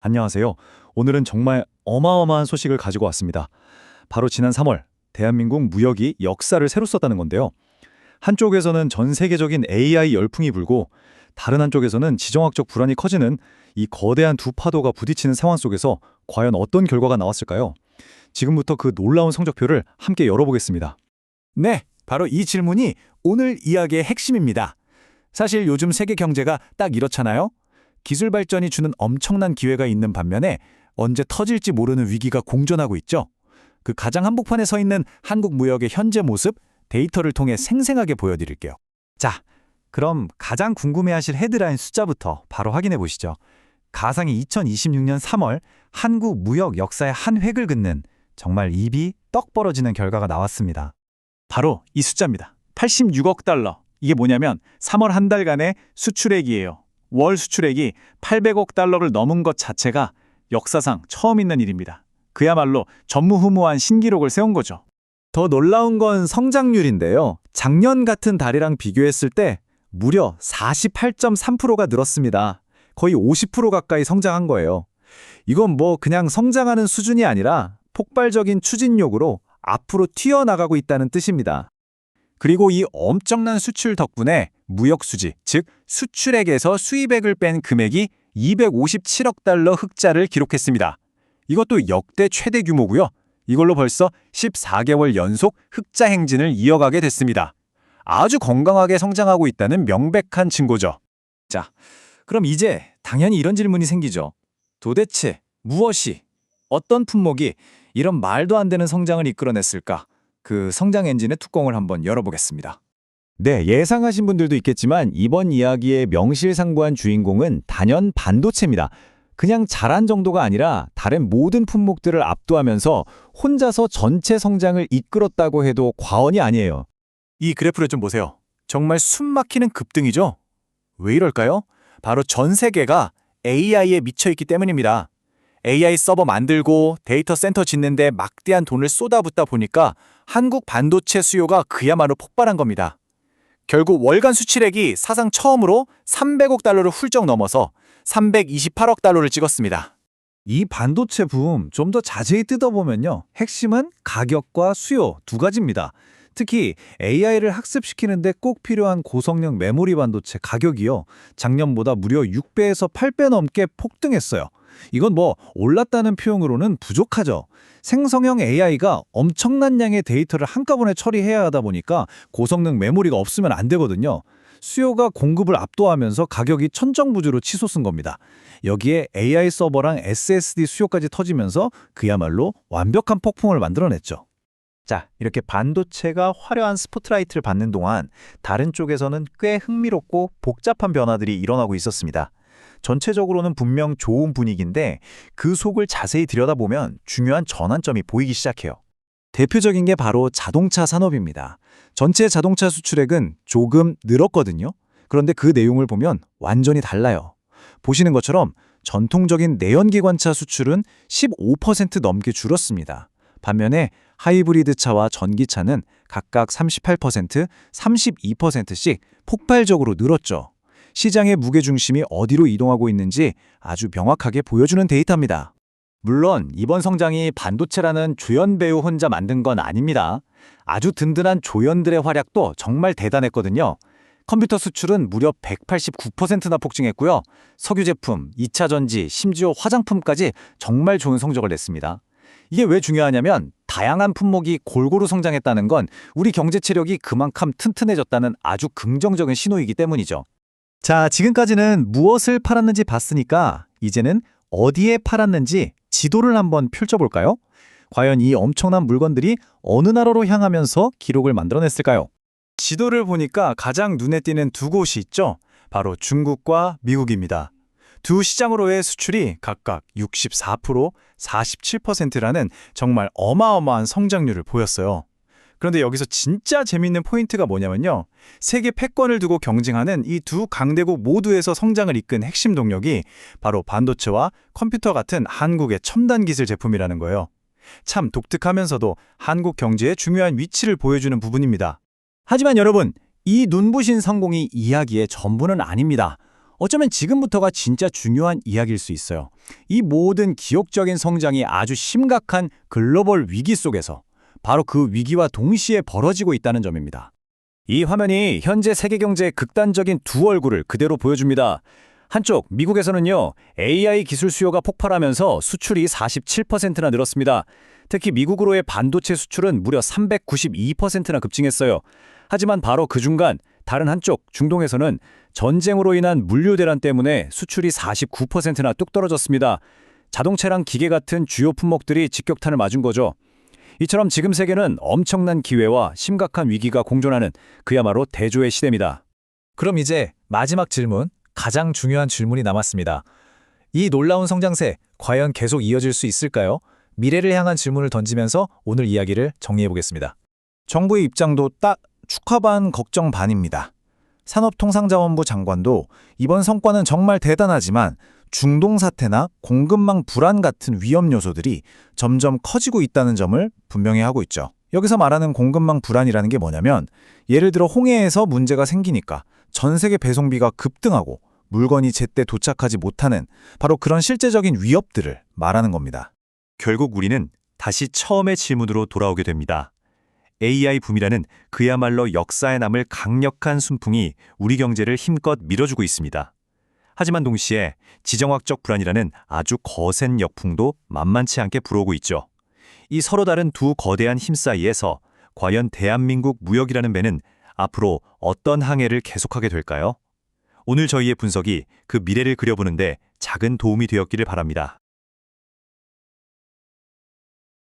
안녕하세요. 오늘은 정말 어마어마한 소식을 가지고 왔습니다. 바로 지난 3월, 대한민국 무역이 역사를 새로 썼다는 건데요. 한쪽에서는 전 세계적인 AI 열풍이 불고, 다른 한쪽에서는 지정학적 불안이 커지는 이 거대한 두 파도가 부딪히는 상황 속에서 과연 어떤 결과가 나왔을까요? 지금부터 그 놀라운 성적표를 함께 열어보겠습니다. 네, 바로 이 질문이 오늘 이야기의 핵심입니다. 사실 요즘 세계 경제가 딱 이렇잖아요. 기술 발전이 주는 엄청난 기회가 있는 반면에 언제 터질지 모르는 위기가 공존하고 있죠. 그 가장 한복판에 서 있는 한국 무역의 현재 모습, 데이터를 통해 생생하게 보여드릴게요. 자, 그럼 가장 궁금해하실 헤드라인 숫자부터 바로 확인해 보시죠. 가상이 2026년 3월 한국 무역 역사의 한 획을 긋는 정말 입이 떡 벌어지는 결과가 나왔습니다. 바로 이 숫자입니다. 86억 달러. 이게 뭐냐면 3월 한 달간의 수출액이에요. 월 수출액이 800억 달러를 넘은 것 자체가 역사상 처음 있는 일입니다. 그야말로 전무후무한 신기록을 세운 거죠. 더 놀라운 건 성장률인데요. 작년 같은 달이랑 비교했을 때 무려 48.3%가 늘었습니다. 거의 50% 가까이 성장한 거예요. 이건 뭐 그냥 성장하는 수준이 아니라 폭발적인 추진력으로 앞으로 튀어나가고 있다는 뜻입니다. 그리고 이 엄청난 수출 덕분에 무역 수지, 즉 수출액에서 수입액을 뺀 금액이 257억 달러 흑자를 기록했습니다. 이것도 역대 최대 규모고요. 이걸로 벌써 14개월 연속 흑자 행진을 이어가게 됐습니다. 아주 건강하게 성장하고 있다는 명백한 증거죠. 자, 그럼 이제 당연히 이런 질문이 생기죠. 도대체 무엇이, 어떤 품목이 이런 말도 안 되는 성장을 이끌어냈을까? 그 성장 엔진의 뚜껑을 한번 열어보겠습니다. 네, 예상하신 분들도 있겠지만 이번 이야기의 명실상부한 주인공은 단연 반도체입니다. 그냥 잘한 정도가 아니라 다른 모든 품목들을 압도하면서 혼자서 전체 성장을 이끌었다고 해도 과언이 아니에요. 이 그래프를 좀 보세요. 정말 숨막히는 급등이죠? 왜 이럴까요? 바로 전 세계가 AI에 미쳐있기 때문입니다. AI 서버 만들고 데이터 센터 짓는데 막대한 돈을 쏟아붓다 보니까 한국 반도체 수요가 그야말로 폭발한 겁니다. 결국 월간 수출액이 사상 처음으로 300억 달러를 훌쩍 넘어서 328억 달러를 찍었습니다. 이 반도체 붐 좀 더 자세히 뜯어보면요. 핵심은 가격과 수요 두 가지입니다. 특히 AI를 학습시키는데 꼭 필요한 고성능 메모리 반도체 가격이요. 작년보다 무려 6배에서 8배 넘게 폭등했어요. 이건 뭐 올랐다는 표현으로는 부족하죠. 생성형 AI가 엄청난 양의 데이터를 한꺼번에 처리해야 하다 보니까 고성능 메모리가 없으면 안 되거든요. 수요가 공급을 압도하면서 가격이 천정부지로 치솟은 겁니다. 여기에 AI 서버랑 SSD 수요까지 터지면서 그야말로 완벽한 폭풍을 만들어냈죠. 자, 이렇게 반도체가 화려한 스포트라이트를 받는 동안 다른 쪽에서는 꽤 흥미롭고 복잡한 변화들이 일어나고 있었습니다. 전체적으로는 분명 좋은 분위기인데 그 속을 자세히 들여다보면 중요한 전환점이 보이기 시작해요. 대표적인 게 바로 자동차 산업입니다. 전체 자동차 수출액은 조금 늘었거든요. 그런데 그 내용을 보면 완전히 달라요. 보시는 것처럼 전통적인 내연기관차 수출은 15% 넘게 줄었습니다. 반면에 하이브리드 차와 전기차는 각각 38%, 32%씩 폭발적으로 늘었죠. 시장의 무게중심이 어디로 이동하고 있는지 아주 명확하게 보여주는 데이터입니다. 물론 이번 성장이 반도체라는 조연 배우 혼자 만든 건 아닙니다. 아주 든든한 조연들의 활약도 정말 대단했거든요. 컴퓨터 수출은 무려 189%나 폭증했고요. 석유 제품, 2차 전지, 심지어 화장품까지 정말 좋은 성적을 냈습니다. 이게 왜 중요하냐면 다양한 품목이 골고루 성장했다는 건 우리 경제 체력이 그만큼 튼튼해졌다는 아주 긍정적인 신호이기 때문이죠. 자, 지금까지는 무엇을 팔았는지 봤으니까 이제는 어디에 팔았는지 지도를 한번 펼쳐볼까요? 과연 이 엄청난 물건들이 어느 나라로 향하면서 기록을 만들어냈을까요? 지도를 보니까 가장 눈에 띄는 두 곳이 있죠. 바로 중국과 미국입니다. 두 시장으로의 수출이 각각 64%, 47%라는 정말 어마어마한 성장률을 보였어요. 그런데 여기서 진짜 재밌는 포인트가 뭐냐면요. 세계 패권을 두고 경쟁하는 이 두 강대국 모두에서 성장을 이끈 핵심 동력이 바로 반도체와 컴퓨터 같은 한국의 첨단 기술 제품이라는 거예요. 참 독특하면서도 한국 경제의 중요한 위치를 보여주는 부분입니다. 하지만 여러분, 이 눈부신 성공이 이야기의 전부는 아닙니다. 어쩌면 지금부터가 진짜 중요한 이야기일 수 있어요. 이 모든 기록적인 성장이 아주 심각한 글로벌 위기 속에서 바로 그 위기와 동시에 벌어지고 있다는 점입니다. 이 화면이 현재 세계 경제의 극단적인 두 얼굴을 그대로 보여줍니다. 한쪽 미국에서는요, AI 기술 수요가 폭발하면서 수출이 47%나 늘었습니다. 특히 미국으로의 반도체 수출은 무려 392%나 급증했어요. 하지만 바로 그 중간 다른 한쪽 중동에서는 전쟁으로 인한 물류 대란 때문에 수출이 49%나 뚝 떨어졌습니다. 자동차랑 기계 같은 주요 품목들이 직격탄을 맞은 거죠. 이처럼 지금 세계는 엄청난 기회와 심각한 위기가 공존하는 그야말로 대조의 시대입니다. 그럼 이제 마지막 질문, 가장 중요한 질문이 남았습니다. 이 놀라운 성장세, 과연 계속 이어질 수 있을까요? 미래를 향한 질문을 던지면서 오늘 이야기를 정리해보겠습니다. 정부의 입장도 딱 축하 반 걱정 반입니다. 산업통상자원부 장관도 이번 성과는 정말 대단하지만 중동 사태나 공급망 불안 같은 위험 요소들이 점점 커지고 있다는 점을 분명히 하고 있죠. 여기서 말하는 공급망 불안이라는 게 뭐냐면 예를 들어 홍해에서 문제가 생기니까 전 세계 배송비가 급등하고 물건이 제때 도착하지 못하는 바로 그런 실제적인 위협들을 말하는 겁니다. 결국 우리는 다시 처음의 질문으로 돌아오게 됩니다. AI 붐이라는 그야말로 역사에 남을 강력한 순풍이 우리 경제를 힘껏 밀어주고 있습니다. 하지만 동시에 지정학적 불안이라는 아주 거센 역풍도 만만치 않게 불어오고 있죠. 이 서로 다른 두 거대한 힘 사이에서 과연 대한민국 무역이라는 배는 앞으로 어떤 항해를 계속하게 될까요? 오늘 저희의 분석이 그 미래를 그려보는데 작은 도움이 되었기를 바랍니다.